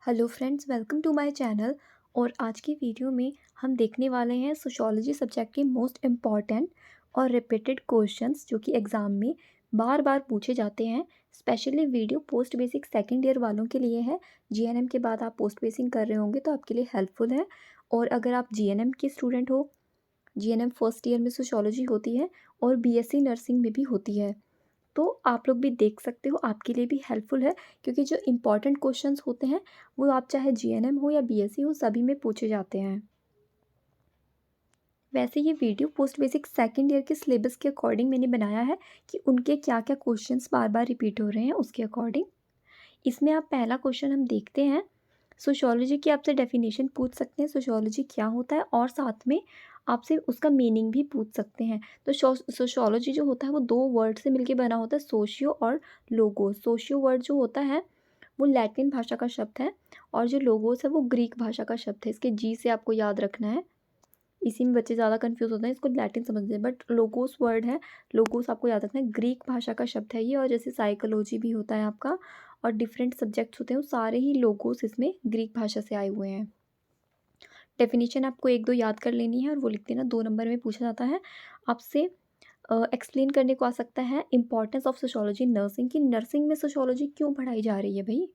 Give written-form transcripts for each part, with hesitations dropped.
Hello friends, welcome to my channel. और आज की वीडियो में हम देखने वाले हैं सोशियोलॉजी सब्जेक्ट के मोस्ट इम्पॉर्टेंट और रिपीटेड क्वेश्चंस जो कि एग्ज़ाम में बार बार पूछे जाते हैं। Specially video post basic second year वालों के लिए है। जीएनएम के बाद आप पोस्ट बेसिक कर रहे होंगे तो आपके लिए हेल्पफुल है। और अगर आप जीएनएम के स्टूडेंट हो, जीएनएम फर्स्ट ईयर में सोशियोलॉजी होती है और बीएससी नर्सिंग में भी होती है, तो आप लोग भी देख सकते हो, आपके लिए भी हेल्पफुल है। क्योंकि जो इम्पोर्टेंट क्वेश्चंस होते हैं वो आप चाहे जीएनएम हो या बीएससी हो, सभी में पूछे जाते हैं। वैसे ये video post basic second year के सिलेबस के अकॉर्डिंग मैंने बनाया है कि उनके क्या क्या क्वेश्चंस बार बार रिपीट हो रहे हैं उसके अकॉर्डिंग। इसमें आप पहला क्वेश्चन हम देखते हैं। सोशियोलॉजी की आपसे डेफिनेशन पूछ सकते हैं, सोशियोलॉजी क्या होता है, और साथ में आपसे उसका मीनिंग भी पूछ सकते हैं। तो सोशियोलॉजी जो होता है वो दो वर्ड से मिलके बना होता है, सोशियो और लोगोस। सोशियो वर्ड जो होता है वो लैटिन भाषा का शब्द है और जो लोगोस है वो ग्रीक भाषा का शब्द है। इसके जी से आपको याद रखना है, इसी में बच्चे ज़्यादा कंफ्यूज होते हैं, इसको लैटिन समझते हैं, बट लोगोस वर्ड है, लोगोस आपको याद रखना है, ग्रीक भाषा का शब्द है ये। और जैसे साइकोलॉजी भी होता है आपका और डिफरेंट सब्जेक्ट्स होते हैं, वो सारे ही लोगोस इसमें ग्रीक भाषा से आए हुए हैं। डेफिनेशन आपको एक दो याद कर लेनी है और वो लिख देना, 2 नंबर में पूछा जाता है आपसे। एक्सप्लेन करने को आ सकता है इंपॉर्टेंस ऑफ सोशियोलॉजी नर्सिंग, की नर्सिंग में सोशियोलॉजी क्यों पढ़ाई जा रही है भाई,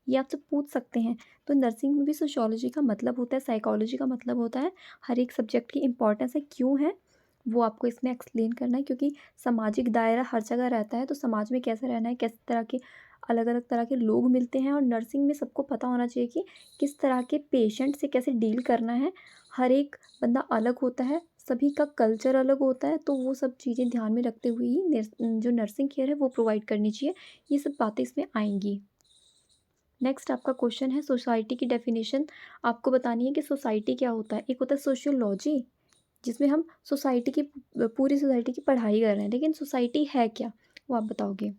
ये आपसे पूछ सकते हैं। तो नर्सिंग में भी सोशियोलॉजी का मतलब होता है, साइकोलॉजी का मतलब होता है, हर एक सब्जेक्ट की इंपॉर्टेंस है क्यों है वो आपको इसमें एक्सप्लेन करना है। क्योंकि सामाजिक दायरा हर जगह रहता है, तो समाज में कैसे रहना है, किस तरह के अलग अलग तरह के लोग मिलते हैं, और नर्सिंग में सबको पता होना चाहिए कि किस तरह के पेशेंट से कैसे डील करना है। हर एक बंदा अलग होता है, सभी का कल्चर अलग होता है, तो वो सब चीज़ें ध्यान में रखते हुए ही जो नर्सिंग केयर है वो प्रोवाइड करनी चाहिए। ये सब बातें इसमें आएंगी। नेक्स्ट आपका क्वेश्चन है, सोसाइटी की डेफिनेशन आपको बतानी है कि सोसाइटी क्या होता है। एक होता है सोशियोलॉजी, जिसमें हम सोसाइटी की पूरी सोसाइटी की पढ़ाई कर रहे हैं, लेकिन सोसाइटी है क्या वो आप बताओगे।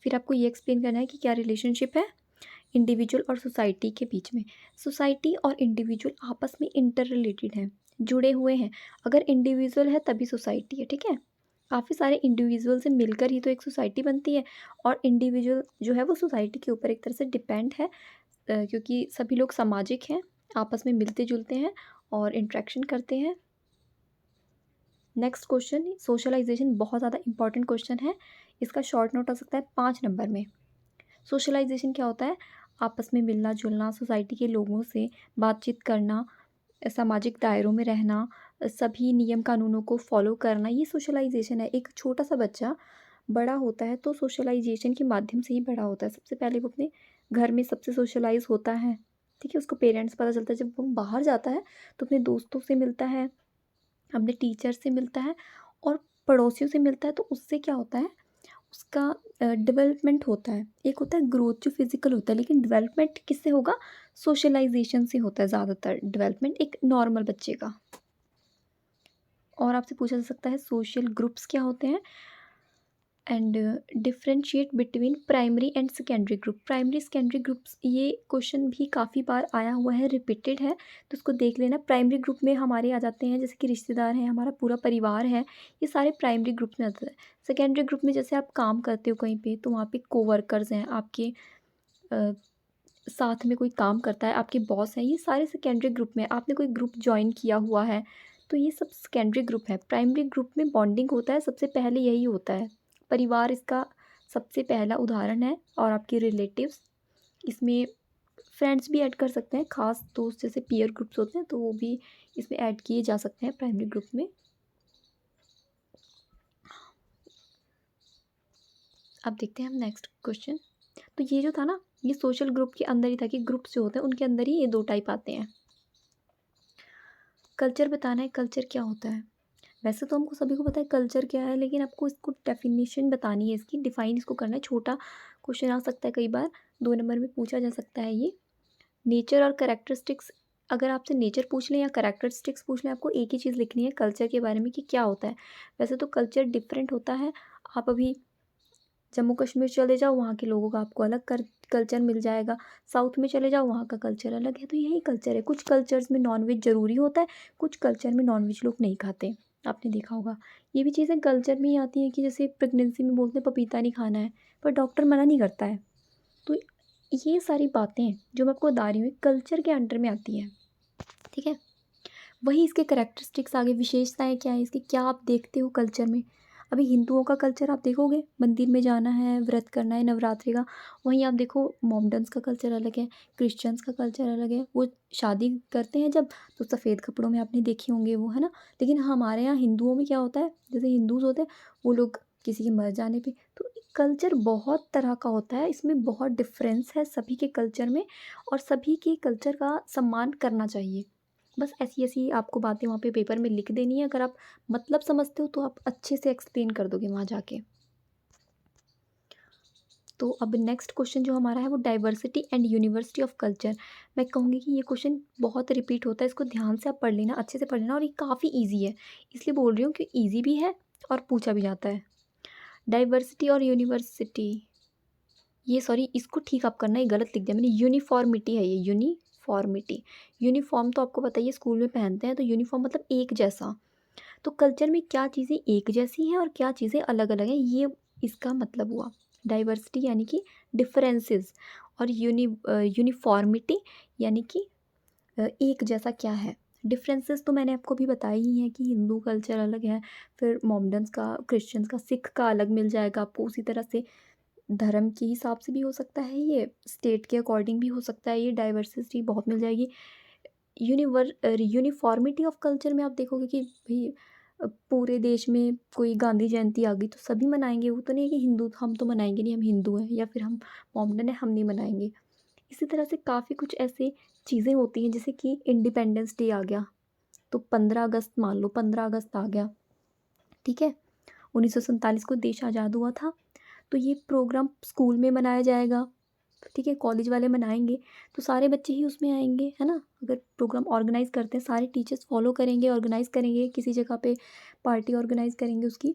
फिर आपको ये एक्सप्लेन करना है कि क्या रिलेशनशिप है इंडिविजुअल और सोसाइटी के बीच में। सोसाइटी और इंडिविजुअल आपस में इंटर रिलेटेड हैं, जुड़े हुए हैं। अगर इंडिविजुअल है तभी सोसाइटी है, ठीक है। काफ़ी सारे इंडिविजुअल से मिलकर ही तो एक सोसाइटी बनती है, और इंडिविजुअल जो है वो सोसाइटी के ऊपर एक तरह से डिपेंड है, क्योंकि सभी लोग सामाजिक हैं, आपस में मिलते जुलते हैं और इंट्रैक्शन करते हैं। नेक्स्ट क्वेश्चन, सोशलाइजेशन बहुत ज़्यादा इंपॉर्टेंट क्वेश्चन है, इसका शॉर्ट नोट आ सकता है 5 नंबर में। सोशलाइजेशन क्या होता है, आपस में मिलना जुलना, सोसाइटी के लोगों से बातचीत करना, सामाजिक दायरों में रहना, सभी नियम कानूनों को फॉलो करना, ये सोशलाइजेशन है। एक छोटा सा बच्चा बड़ा होता है तो सोशलाइजेशन के माध्यम से ही बड़ा होता है। सबसे पहले वो अपने घर में सबसे सोशलाइज होता है, ठीक है, उसको पेरेंट्स पता चलता है। जब वो बाहर जाता है तो अपने दोस्तों से मिलता है, अपने टीचर से मिलता है और पड़ोसियों से मिलता है, तो उससे क्या होता है, उसका डेवलपमेंट होता है। एक होता है ग्रोथ जो फिजिकल होता है, लेकिन डेवलपमेंट किससे होगा, सोशलाइजेशन से होता है ज़्यादातर डेवलपमेंट एक नॉर्मल बच्चे का। और आपसे पूछा जा सकता है सोशल ग्रुप्स क्या होते हैं, and differentiate between primary and secondary group. Primary secondary groups, ये क्वेश्चन भी काफ़ी बार आया हुआ है, रिपीटेड है, तो उसको देख लेना। प्राइमरी ग्रुप में हमारे आ जाते हैं जैसे कि रिश्तेदार हैं, हमारा पूरा परिवार है, ये सारे प्राइमरी ग्रुप में आते हैं। सेकेंडरी ग्रुप में जैसे आप काम करते हो कहीं पे, तो वहाँ पे कोवर्कर्स हैं आपके, अ, साथ में कोई काम करता है, आपके बॉस हैं, ये सारे सेकेंडरी ग्रुप में। आपने कोई ग्रुप ज्वाइन किया हुआ है तो ये सब सेकेंडरी ग्रुप है। प्राइमरी ग्रुप में बॉन्डिंग होता है, सबसे पहले यही होता है, परिवार इसका सबसे पहला उदाहरण है, और आपके रिलेटिव्स, इसमें फ्रेंड्स भी ऐड कर सकते हैं, खास दोस्त जैसे पीयर ग्रुप्स होते हैं तो वो भी इसमें ऐड किए जा सकते हैं प्राइमरी ग्रुप में। अब देखते हैं हम नेक्स्ट क्वेश्चन। तो ये जो था ना, ये सोशल ग्रुप के अंदर ही था कि ग्रुप्स जो होते हैं उनके अंदर ही ये दो टाइप आते हैं। कल्चर बताना है, कल्चर क्या होता है। वैसे तो हमको सभी को पता है कल्चर क्या है, लेकिन आपको इसको डेफिनेशन बतानी है, इसकी डिफाइन इसको करना है। छोटा क्वेश्चन आ सकता है, कई बार 2 नंबर में पूछा जा सकता है ये। नेचर और कैरेक्टरिस्टिक्स, अगर आपसे नेचर पूछ लें या कैरेक्टरिस्टिक्स पूछ लें, आपको एक ही चीज़ लिखनी है कल्चर के बारे में कि क्या होता है। वैसे तो कल्चर डिफरेंट होता है, आप अभी जम्मू कश्मीर चले जाओ, वहाँ के लोगों का आपको अलग कल्चर मिल जाएगा। साउथ में चले जाओ, वहाँ का कल्चर अलग है। तो यही कल्चर है। कुछ कल्चर्स में नॉनवेज ज़रूरी होता है, कुछ कल्चर में नॉनवेज लोग नहीं खाते, आपने देखा होगा। ये भी चीज़ें कल्चर में ही आती हैं कि जैसे प्रेगनेंसी में बोलते हैं पपीता नहीं खाना है, पर डॉक्टर मना नहीं करता है। तो ये सारी बातें जो मैं आपको बता रही हूँ कल्चर के अंडर में आती हैं, ठीक है। वही इसके करैक्टरिस्टिक्स आगे विशेषताएँ क्या हैं इसकी, क्या आप देखते हो कल्चर में। अभी हिंदुओं का कल्चर आप देखोगे, मंदिर में जाना है, व्रत करना है नवरात्रि का। वहीं आप देखो मोमडन्स का कल्चर अलग है, क्रिश्चियंस का कल्चर अलग है। वो शादी करते हैं जब, तो सफ़ेद कपड़ों में आपने देखे होंगे वो, है ना। लेकिन हमारे यहाँ हिंदुओं में क्या होता है, जैसे हिंदूज़ होते हैं वो लोग किसी के मर जाने पे, तो कल्चर बहुत तरह का होता है, इसमें बहुत डिफरेंस है सभी के कल्चर में, और सभी के कल्चर का सम्मान करना चाहिए। बस ऐसी-ऐसी आपको बातें वहाँ पे पेपर में लिख देनी है, अगर आप मतलब समझते हो तो आप अच्छे से एक्सप्लेन कर दोगे वहाँ जाके। तो अब नेक्स्ट क्वेश्चन जो हमारा है वो diversity and university of culture. मैं कहूँगी कि ये क्वेश्चन बहुत रिपीट होता है, इसको ध्यान से आप पढ़ लेना, अच्छे से पढ़ लेना, और ये काफ़ी ईज़ी है। इसलिए बोल रही हूँ कि ईज़ी भी है और पूछा भी जाता है। डाइवर्सिटी और यूनिवर्सिटी, ये सॉरी इसको ठीक आप करना, ये गलत लिख दिया मैंने, यूनिफ़ॉर्मिटी है ये, यूनिफ़ॉर्मिटी। यूनिफ़ॉर्म तो आपको पता ही है स्कूल में पहनते हैं, तो यूनिफ़ॉर्म मतलब एक जैसा। तो कल्चर में क्या चीज़ें एक जैसी हैं और क्या चीज़ें अलग-अलग हैं, ये इसका मतलब हुआ। डाइवर्सिटी यानी कि डिफरेंसेस, और यूनिफ़ॉर्मिटी यानी कि एक जैसा क्या है। डिफरेंसेस तो मैंने आपको अभी बताई ही हैं कि हिंदू कल्चर अलग है, फिर मोमडन्स का, क्रिश्चियंस का, सिख का अलग मिल जाएगा आपको। उसी तरह से धर्म के हिसाब से भी हो सकता है ये, स्टेट के अकॉर्डिंग भी हो सकता है ये, डाइवर्सिटी बहुत मिल जाएगी। यूनिफ़ॉर्मिटी ऑफ कल्चर में आप देखोगे कि भई पूरे देश में कोई गांधी जयंती आ गई तो सभी मनाएँगे, वो तो नहीं है कि हिंदू हम तो मनाएँगे नहीं, हम हिंदू हैं, या फिर हम मोमडन हैं, हम नहीं मनाएँगे। इसी तरह से काफ़ी कुछ ऐसे चीज़ें होती हैं, जैसे कि इंडिपेंडेंस डे आ गया, तो 15 अगस्त मान लो, 15 अगस्त आ गया, ठीक है? 1947 को देश आज़ाद हुआ था, तो ये प्रोग्राम स्कूल में मनाया जाएगा, ठीक है, कॉलेज वाले मनाएँगे, तो सारे बच्चे ही उसमें आएँगे, है ना? अगर प्रोग्राम ऑर्गेनाइज़ करते हैं, सारे टीचर्स फॉलो करेंगे, ऑर्गेनाइज़ करेंगे, किसी जगह पे पार्टी ऑर्गेनाइज़ करेंगे उसकी,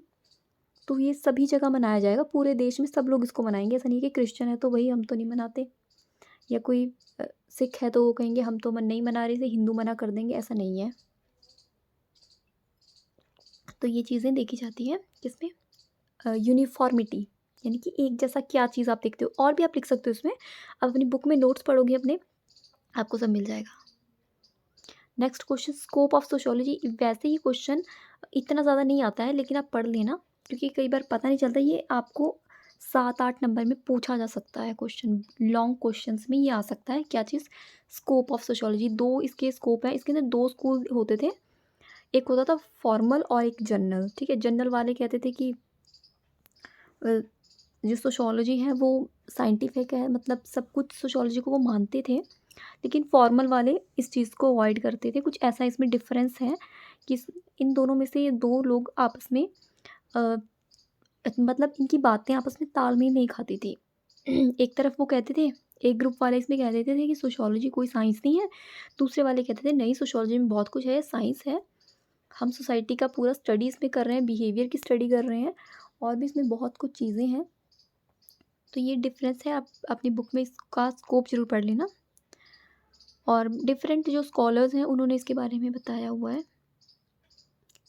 तो ये सभी जगह मनाया जाएगा, पूरे देश में सब लोग इसको मनाएँगे। ऐसा नहीं है कि क्रिश्चियन है तो भई हम तो नहीं मनाते, या कोई सिख है तो वो कहेंगे हम तो नहीं मना रहे थे, हिंदू मना कर देंगे, ऐसा नहीं है। तो ये चीज़ें देखी जाती हैं किसमें, यूनिफ़ॉर्मिटी, यानी कि एक जैसा क्या चीज़ आप देखते हो, और भी आप लिख सकते हो इसमें। आप अपनी बुक में नोट्स पढ़ोगे अपने, आपको सब मिल जाएगा। Next question, scope of sociology. वैसे ही क्वेश्चन इतना ज़्यादा नहीं आता है, लेकिन आप पढ़ लेना, क्योंकि कई बार पता नहीं चलता, ये आपको 7-8 नंबर में पूछा जा सकता है क्वेश्चन, लॉन्ग क्वेश्चंस में ये आ सकता है। क्या चीज़, स्कोप ऑफ सोशियोलॉजी। 2 इसके स्कोप हैं, इसके अंदर 2 स्कूल होते थे, एक होता था फॉर्मल और एक जनरल, ठीक है। जनरल वाले कहते थे कि अ, जो सोशियोलॉजी है वो साइंटिफिक है, मतलब सब कुछ सोशियोलॉजी को वो मानते थे, लेकिन फॉर्मल वाले इस चीज़ को अवॉइड करते थे। कुछ ऐसा इसमें डिफरेंस है कि इन दोनों में से ये 2 लोग आपस में अ, मतलब इनकी बातें आपस में तालमेल नहीं खाती थी। एक तरफ वो कहते थे, एक ग्रुप वाले इसमें कह देते थे कि सोशियोलॉजी कोई साइंस नहीं है, दूसरे वाले कहते थे नहीं सोशियोलॉजी में बहुत कुछ है, साइंस है, हम सोसाइटी का पूरा स्टडी इसमें कर रहे हैं, बिहेवियर की स्टडी कर रहे हैं, और भी इसमें बहुत कुछ चीज़ें हैं। तो ये डिफरेंस है, आप अपनी बुक में इसका स्कोप ज़रूर पढ़ लेना, और डिफरेंट जो स्कॉलर्स हैं उन्होंने इसके बारे में बताया हुआ है।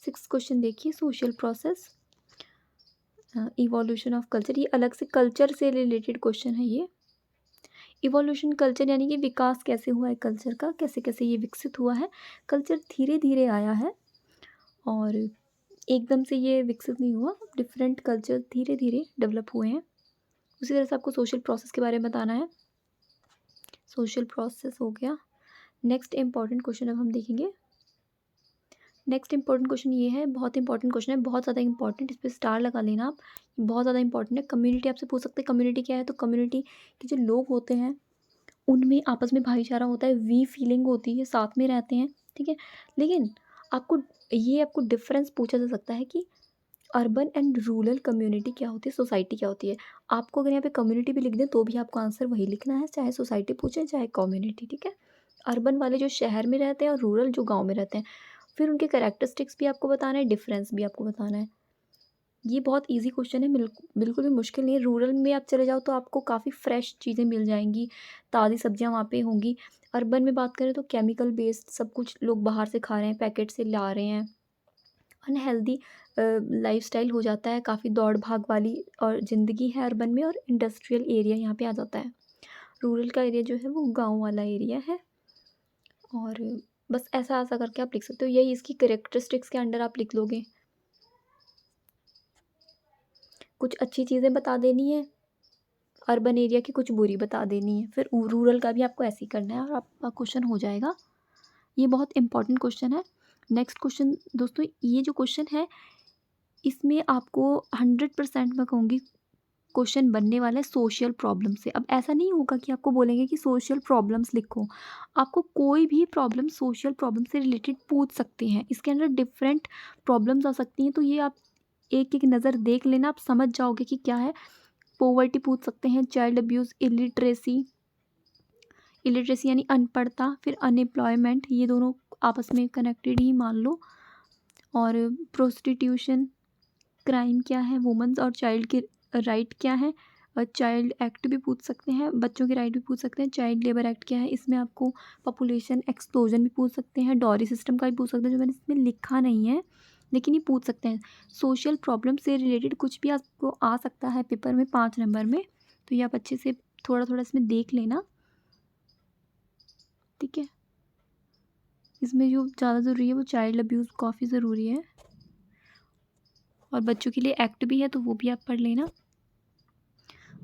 6th क्वेश्चन देखिए, social process, evolution of culture, ये अलग से कल्चर से रिलेटेड क्वेश्चन है ये। इवोल्यूशन कल्चर यानी कि विकास कैसे हुआ है कल्चर का, कैसे कैसे ये विकसित हुआ है। कल्चर धीरे धीरे आया है, और एकदम से ये विकसित नहीं हुआ, डिफरेंट कल्चर धीरे धीरे डेवलप हुए हैं। उसी तरह से आपको सोशल प्रोसेस के बारे में बताना है। सोशल प्रोसेस हो गया। नेक्स्ट इंपॉर्टेंट क्वेश्चन अब हम देखेंगे। नेक्स्ट इंपॉर्टेंट क्वेश्चन ये है, बहुत इंपॉर्टेंट क्वेश्चन है, बहुत ज़्यादा इंपॉर्टेंट, इस पे स्टार लगा लेना आप, बहुत ज़्यादा इंपॉर्टेंट है। कम्युनिटी आपसे पूछ सकते हैं, कम्युनिटी क्या है, तो कम्युनिटी के जो लोग होते हैं उनमें आपस में भाईचारा होता है, वी फीलिंग होती है, साथ में रहते हैं, ठीक है। लेकिन आपको डिफरेंस पूछा जा सकता है कि अर्बन एंड रूरल कम्युनिटी क्या होती है, सोसाइटी क्या होती है। आपको अगर यहाँ पे कम्युनिटी भी लिख दें तो भी आपको आंसर वही लिखना है, चाहे सोसाइटी पूछें चाहे कम्युनिटी, ठीक है। अर्बन वाले जो शहर में रहते हैं और रूरल जो गांव में रहते हैं, फिर उनके कैरेक्टरिस्टिक्स भी आपको बताना है, डिफरेंस भी आपको बताना है। ये बहुत इजी क्वेश्चन है, बिल्कुल भी मुश्किल नहीं है। रूरल में आप चले जाओ तो आपको काफ़ी फ्रेश चीज़ें मिल जाएंगी, ताज़ी सब्जियां वहाँ पे होंगी। अर्बन में बात करें तो केमिकल बेस्ड सब कुछ लोग बाहर से खा रहे हैं, पैकेट से ला रहे हैं, अनहेल्दी लाइफ़स्टाइल हो जाता है, काफ़ी दौड़ भाग वाली और ज़िंदगी है अर्बन में, और इंडस्ट्रियल एरिया यहाँ पे आ जाता है। रूरल का एरिया जो है वो गाँव वाला एरिया है। और बस ऐसा-ऐसा करके आप लिख सकते हो, यही इसकी कैरेक्टरिस्टिक्स के अंडर आप लिख लोगे। कुछ अच्छी चीज़ें बता देनी है, अर्बन एरिया की कुछ बुरी बता देनी है, फिर रूरल का भी आपको ऐसे ही करना है और आपका क्वेश्चन हो जाएगा। ये बहुत इंपॉर्टेंट क्वेश्चन है। नेक्स्ट क्वेश्चन दोस्तों, ये जो क्वेश्चन है इसमें आपको 100% मैं कहूँगी क्वेश्चन बनने वाला है सोशल प्रॉब्लम से। अब ऐसा नहीं होगा कि आपको बोलेंगे कि सोशल प्रॉब्लम्स लिखो, आपको कोई भी प्रॉब्लम सोशल प्रॉब्लम से रिलेटेड पूछ सकते हैं। इसके अंदर डिफरेंट प्रॉब्लम्स आ सकती हैं, तो ये आप एक-एक नज़र देख लेना, आप समझ जाओगे कि क्या है। पॉवर्टी पूछ सकते हैं, चाइल्ड अब्यूज़, इलिटरेसी, इलिटरेसी यानी अनपढ़ता, फिर अनएम्प्लॉयमेंट, ये दोनों आपस में कनेक्टेड ही मान लो। और प्रोस्टिट्यूशन, क्राइम क्या है, वुमेन्स और चाइल्ड के राइट क्या है, और चाइल्ड एक्ट भी पूछ सकते हैं, बच्चों के राइट भी पूछ सकते हैं। चाइल्ड लेबर एक्ट क्या है, इसमें आपको पॉपुलेशन एक्सप्लोजन भी पूछ सकते हैं, डॉरी सिस्टम का भी पूछ सकते हैं, जो मैंने इसमें लिखा नहीं है लेकिन ये पूछ सकते हैं। सोशल प्रॉब्लम से रिलेटेड कुछ भी आपको आ सकता है पेपर में 5 नंबर में, तो ये आप अच्छे से थोड़ा-थोड़ा इसमें देख लेना, ठीक है। इसमें जो ज़्यादा ज़रूरी है वो चाइल्ड अब्यूज़ काफ़ी ज़रूरी है, और बच्चों के लिए एक्ट भी है तो वो भी आप पढ़ लेना।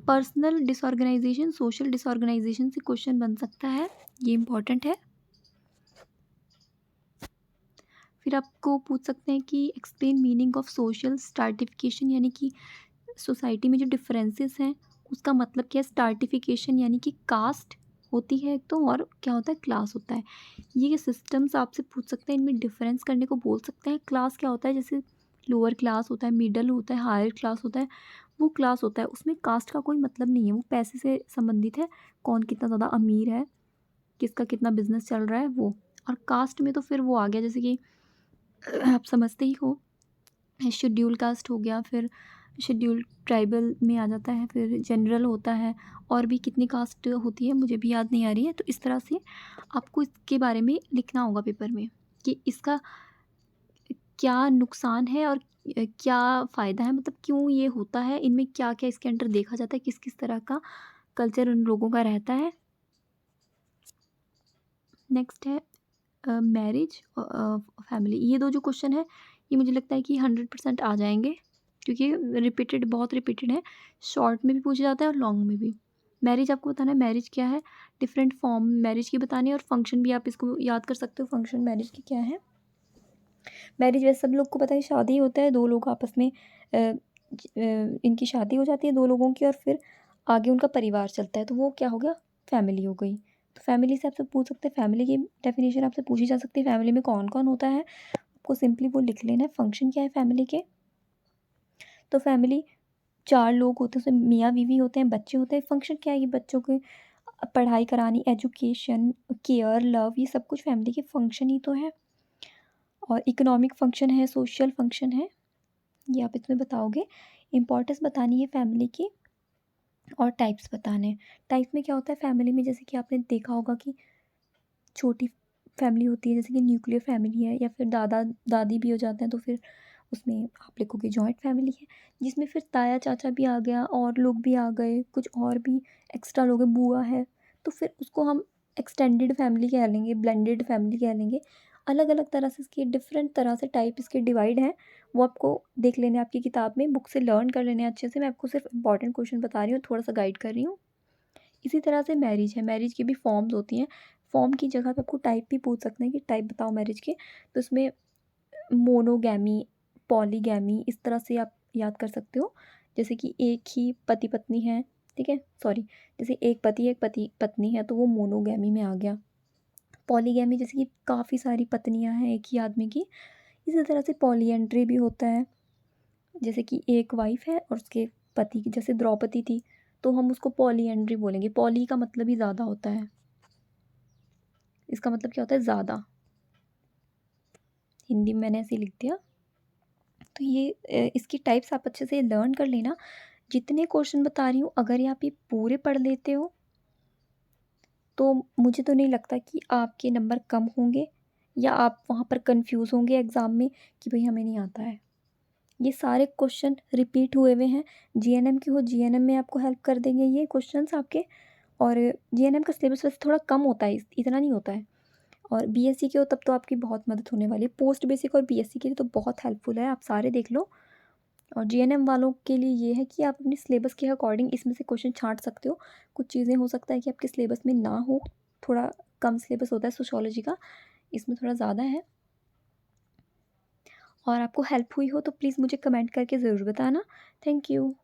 पर्सनल डिसऑर्गेनाइजेशन, सोशल डिसऑर्गेनाइजेशन से क्वेश्चन बन सकता है, ये इम्पॉर्टेंट है। फिर आपको पूछ सकते हैं कि explain meaning of social stratification, यानी कि सोसाइटी में जो डिफरेंसेस हैं उसका मतलब क्या है। स्ट्रैटिफिकेशन यानी कि कास्ट होती है एक तो, और क्या होता है, क्लास होता है। ये सिस्टम्स आपसे पूछ सकते हैं, इनमें डिफरेंस करने को बोल सकते हैं। क्लास क्या होता है, जैसे लोअर क्लास होता है, मिडल होता है, हायर क्लास होता है, वो क्लास होता है। उसमें कास्ट का कोई मतलब नहीं है, वो पैसे से संबंधित है, कौन कितना ज़्यादा अमीर है, किसका कितना बिजनेस चल रहा है वो। और कास्ट में तो फिर वो आ गया, जैसे कि आप समझते ही हो, शेड्यूल कास्ट हो गया, फिर शेड्यूल ट्राइबल में आ जाता है, फिर जनरल होता है, और भी कितनी कास्ट होती है मुझे भी याद नहीं आ रही है। तो इस तरह से आपको इसके बारे में लिखना होगा पेपर में कि इसका क्या नुकसान है और क्या फ़ायदा है, मतलब क्यों ये होता है, इनमें क्या-क्या इसके अंदर देखा जाता है, किस-किस तरह का कल्चर उन लोगों का रहता है। नेक्स्ट है मैरिज फैमिली। ये 2 जो क्वेश्चन है ये मुझे लगता है कि 100% आ जाएँगे, क्योंकि रिपीटेड, बहुत रिपीटेड है। शॉर्ट में भी पूछा जाता है और लॉन्ग में भी। मैरिज आपको बताना है, मैरिज क्या है, डिफरेंट फॉर्म मैरिज की बतानी है, और फंक्शन भी आप इसको याद कर सकते हो, फंक्शन मैरिज की क्या है। मैरिज वैसे सब लोग को पता है, शादी होता है, 2 लोग आपस में इनकी शादी हो जाती है 2 लोगों की, और फिर आगे उनका परिवार चलता है, तो वो क्या हो गया, फैमिली हो गई। तो फैमिली से आपसे पूछ सकते हैं, फैमिली की डेफिनेशन आपसे पूछी जा सकती है, फैमिली में कौन-कौन होता है, आपको सिंपली वो लिख लेना है। फंक्शन क्या है फैमिली के, तो फैमिली 4 लोग होते हैं, उसमें मियाँ-बीवी होते हैं, बच्चे होते हैं। फंक्शन क्या है, ये बच्चों की पढ़ाई करानी, एजुकेशन, केयर, लव, ये सब कुछ फैमिली के फंक्शन ही तो है। और इकोनॉमिक फंक्शन है, सोशल फंक्शन है, ये आप इसमें बताओगे। इम्पोर्टेंस बतानी है फैमिली की, और टाइप्स बताने हैं। टाइप में क्या होता है फैमिली में, जैसे कि आपने देखा होगा कि छोटी फैमिली होती है, जैसे कि न्यूक्लियर फैमिली है, या फिर दादा दादी भी हो जाते हैं, तो फिर उसमें आप लिखोगे जॉइंट फैमिली है, जिसमें फिर ताया चाचा भी आ गया, और लोग भी आ गए, कुछ और भी एक्स्ट्रा लोग हैं, बुआ है, तो फिर उसको हम एक्सटेंडेड फैमिली कह लेंगे, ब्लेंडेड फैमिली कह लेंगे। अलग अलग तरह से इसके डिफरेंट तरह से टाइप इसके डिवाइड हैं, वो आपको देख लेने हैं आपकी किताब में, बुक से लर्न कर लेने हैं अच्छे से। मैं आपको सिर्फ इंपॉर्टेंट क्वेश्चन बता रही हूँ, थोड़ा सा गाइड कर रही हूँ। इसी तरह से मैरिज है, मैरिज की भी फॉर्म्स होती हैं। फॉर्म की जगह पे आपको टाइप भी पूछ सकते हैं कि टाइप बताओ मैरिज के, तो इसमें मोनोगैमी, पॉलीगैमी, इस तरह से आप याद कर सकते हो। जैसे कि एक ही पति पत्नी है, ठीक है, सॉरी, जैसे एक पति एक पति पत्नी है, तो वो मोनोगैमी में आ गया। पॉलीगैमी जैसे कि काफ़ी सारी पत्नियां हैं एक ही आदमी की। इसी तरह से पॉलीएंड्री भी होता है, जैसे कि एक वाइफ है और उसके पति की, जैसे द्रौपदी थी, तो हम उसको पॉलीएंड्री बोलेंगे। पॉली का मतलब ही ज़्यादा होता है, इसका मतलब क्या होता है, ज़्यादा। हिंदी में मैंने ऐसे ही लिख दिया। तो ये इसकी टाइप्स आप अच्छे से लर्न कर लेना। जितने क्वेश्चन बता रही हूँ, अगर ये आप ये पूरे पढ़ लेते हो, तो मुझे तो नहीं लगता कि आपके नंबर कम होंगे, या आप वहाँ पर कंफ्यूज होंगे एग्ज़ाम में कि भाई हमें नहीं आता है। ये सारे क्वेश्चन रिपीट हुए हुए हैं, जीएनएम के हो, जीएनएम में आपको हेल्प कर देंगे ये क्वेश्चंस आपके। और जीएनएम का सिलेबस वैसे थोड़ा कम होता है, इतना नहीं होता है। और बीएससी के हो तब तो आपकी बहुत मदद होने वाली है। पोस्ट बेसिक और बीएससी के लिए तो बहुत हेल्पफुल है, आप सारे देख लो। और जीएनएम वालों के लिए ये है कि आप अपने सिलेबस के अकॉर्डिंग इसमें से क्वेश्चन छाँट सकते हो। कुछ चीज़ें हो सकता है कि आपके सिलेबस में ना हो, थोड़ा कम सिलेबस होता है सोशियोलॉजी का, इसमें थोड़ा ज़्यादा है। और आपको हेल्प हुई हो तो प्लीज़ मुझे कमेंट करके ज़रूर बताना। Thank you.